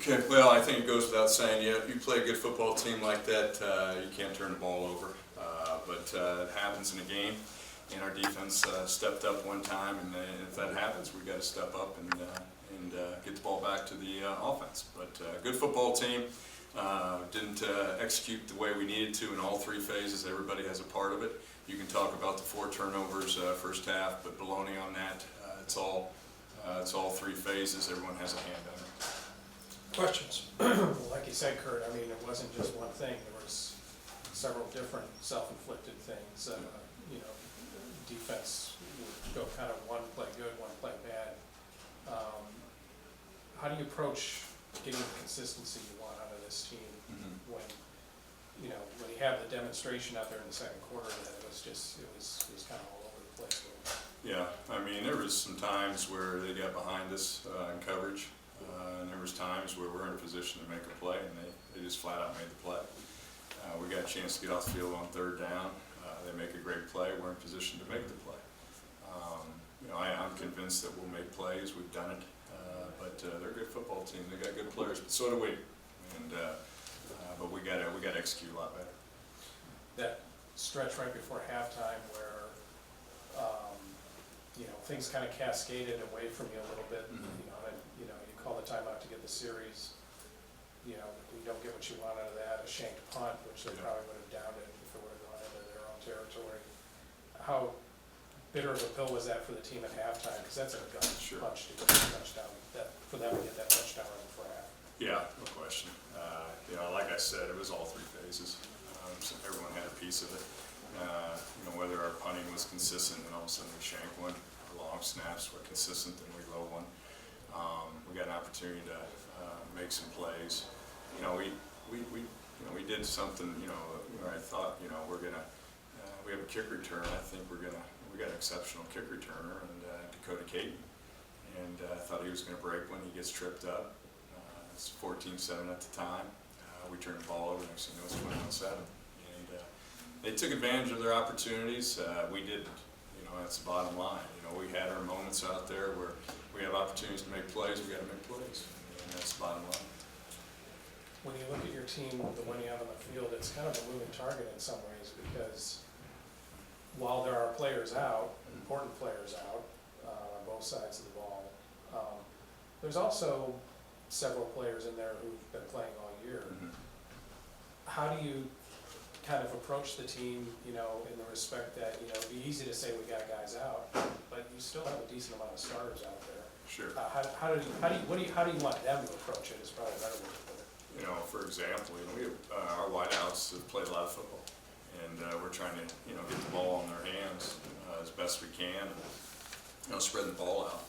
Okay, well, I think it goes without saying, you play a good football team like that, you can't turn the ball over. But it happens in a game, and our defense stepped up one time, and if that happens, we've got to step up and get the ball back to the offense. But good football team, didn't execute the way we needed to in all three phases. Everybody has a part of it. You can talk about the 4 turnovers first half, but baloney on that. It's all three phases. Everyone has a hand on it. Questions? Like you said, Curt, I mean, it wasn't just one thing. There was several different self-inflicted things. You know, defense would go kind of one play good, one play bad. How do you approach getting the consistency you want out of this team when you have the demonstration out there in the second quarter that it was kind of all over the place? Yeah, I mean, there was some times where they got behind us in coverage. And there was times where we're in a position to make a play, and they just flat out made the play. We got a chance to get off the field on 3rd down. They make a great play. We're in position to make the play. I'm convinced that we'll make plays. We've done it. But they're a good football team. They got good players, but so do we. And but we got to execute a lot better. That stretch right before halftime where things kind of cascaded away from you a little bit. You call the timeout to get the series. You don't get what you want out of that. A shanked punt, which they probably would have downed it if it would have gone into their own territory. How bitter of a pill was that for the team at halftime? Because that's a gut punch to get the touchdown. For them to get that touchdown right before half. Yeah, no question. Like I said, it was all three phases. So everyone had a piece of it. Whether our punting was consistent and all of a sudden we shank one, our long snaps were consistent and we low one. We got an opportunity to make some plays. We did something. I thought we're gonna. We have a kick return. I think we got an exceptional kick returner, and Dakota Caton. And I thought he was going to break when he gets tripped up. It's 14-7 at the time. We turned the ball over. Next thing you know, it's 21-7. And they took advantage of their opportunities. We didn't. That's the bottom line. We had our moments out there where we have opportunities to make plays. We got to make plays, and that's the bottom line. When you look at your team, the one you have on the field, it's kind of a moving target in some ways because while there are players out, important players out on both sides of the ball, there's also several players in there who've been playing all year. How do you kind of approach the team, in the respect that, it'd be easy to say we got guys out, but you still have a decent amount of starters out there. Sure. How do you want them to approach it is probably a better way to put it. For example, we have, our wideouts have played a lot of football, and we're trying to, get the ball in their hands as best we can, and, spread the ball out,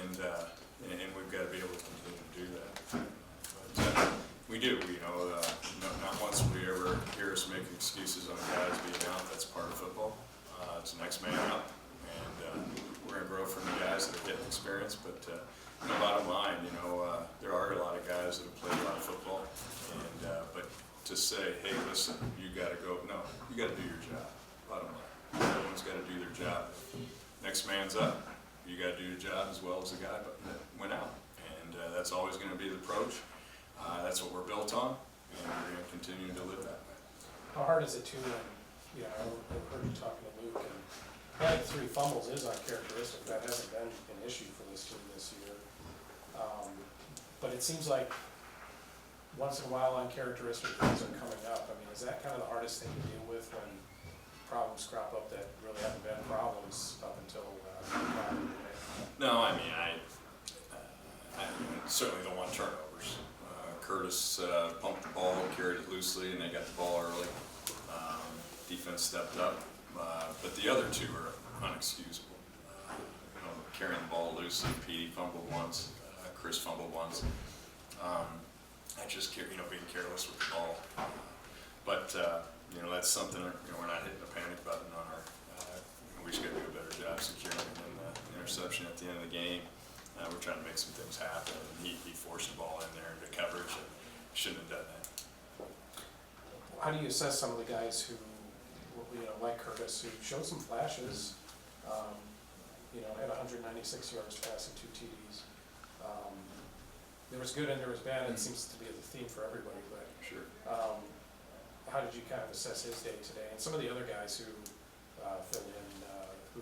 and we've got to be able to continue to do that. But we do, not once will you ever hear us make excuses on guys being out. That's part of football. It's the next man up, and we're going to grow from the guys that are getting experience. But bottom line, there are a lot of guys that have played a lot of football, and but to say, hey, listen, you got to go. No, you got to do your job. Bottom line, everyone's got to do their job. Next man's up. You got to do your job as well as the guy that went out, and that's always going to be the approach. That's what we're built on, and we're going to continue to live that way. How hard is it too when, I've heard you talking to Luke, and having 3 fumbles is uncharacteristic. That hasn't been an issue for this team this year. But it seems like once in a while uncharacteristic things are coming up. I mean, is that kind of the hardest thing to deal with when problems crop up that really haven't been problems up until No, I mean, I certainly don't want turnovers. Curtis pumped the ball, carried it loosely, and they got the ball early. Defense stepped up, but the other 2 are unexcusable. Carrying the ball loosely, Petey fumbled once, Chris fumbled once. I just being careless with the ball. But that's something. We're not hitting the panic button on our. We just got to do a better job securing the interception at the end of the game. We're trying to make some things happen, and he forced the ball in there into coverage and shouldn't have done that. How do you assess some of the guys who, like Curtis, who showed some flashes, had 196 yards passing, 2 TDs, there was good and there was bad, and it seems to be the theme for everybody, but, Sure. how did you kind of assess his day today? And some of the other guys who, filled in, who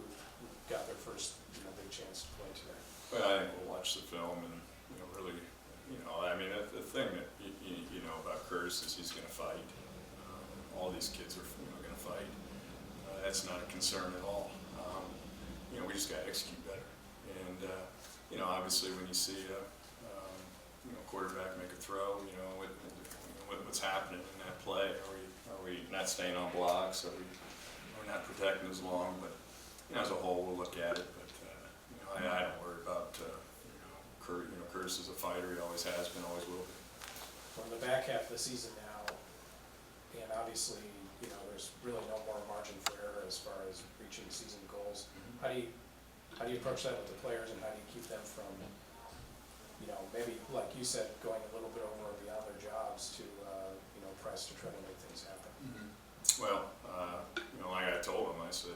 got their first, big chance to play today? Well, I think we'll watch the film and, really, I mean, the thing that, you know about Curtis is he's gonna fight. All these kids are, gonna fight. That's not a concern at all. We just gotta execute better. And, obviously when you see a, quarterback make a throw, what's happening in that play? Are we not staying on blocks? Are we not protecting as long? But, as a whole, we'll look at it. But, I don't worry about, Curt. Curtis is a fighter. He always has been, always will be. We're in the back half of the season now, and obviously, there's really no more margin for error as far as reaching season goals. How do you approach that with the players, and how do you keep them from, maybe, like you said, going a little bit over and beyond their jobs to, press to try to make things happen? Well, like I told him, I said,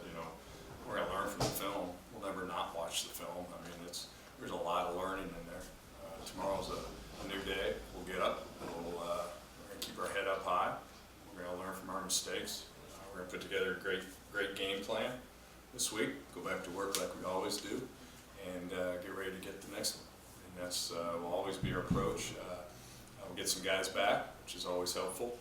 we're gonna learn from the film. We'll never not watch the film. I mean, there's a lot of learning in there. Tomorrow's a new day. We'll get up. We're gonna keep our head up high. We're gonna learn from our mistakes. We're gonna put together a great game plan this week. Go back to work like we always do, and get ready to get the next one. And that's will always be our approach. We'll get some guys back, which is always helpful,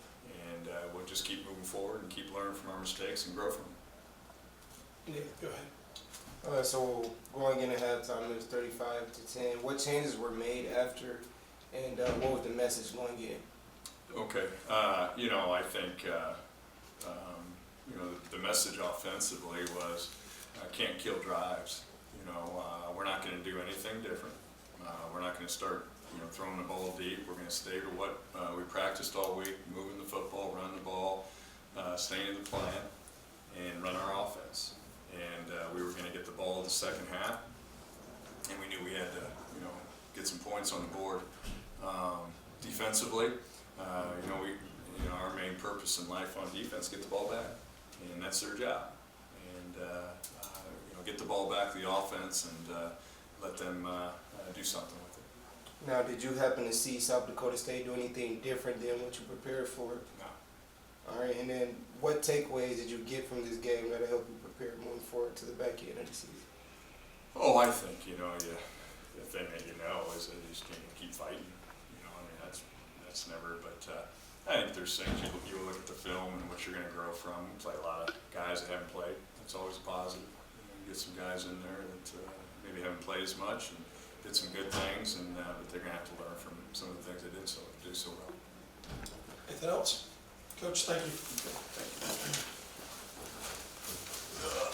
and we'll just keep moving forward and keep learning from our mistakes and grow from them. Nick, go ahead. So going into halftime, it was 35-10. What changes were made after, and what was the message going in? Okay, I think the message offensively was can't kill drives. We're not going to do anything different. We're not going to start throwing the ball deep. We're going to stay to what we practiced all week: moving the football, running the ball, staying in the plan, and run our offense. And we were going to get the ball in the second half, and we knew we had to, get some points on the board. Defensively, our main purpose in life on defense, get the ball back, and that's their job. And get the ball back to the offense and let them do something with it. Now, did you happen to see South Dakota State do anything different than what you prepared for? No. All right, and then what takeaways did you get from this game that'll help you prepare moving forward to the back end of the season? Oh, I think, the thing that is that you just can't keep fighting. That's never, but I think there's things you look at the film and what you're going to grow from. We play a lot of guys that haven't played. That's always a positive. You get some guys in there that maybe haven't played as much and did some good things, and but they're going to have to learn from some of the things they did do so well. Anything else? Coach, thank you. Okay, thank you.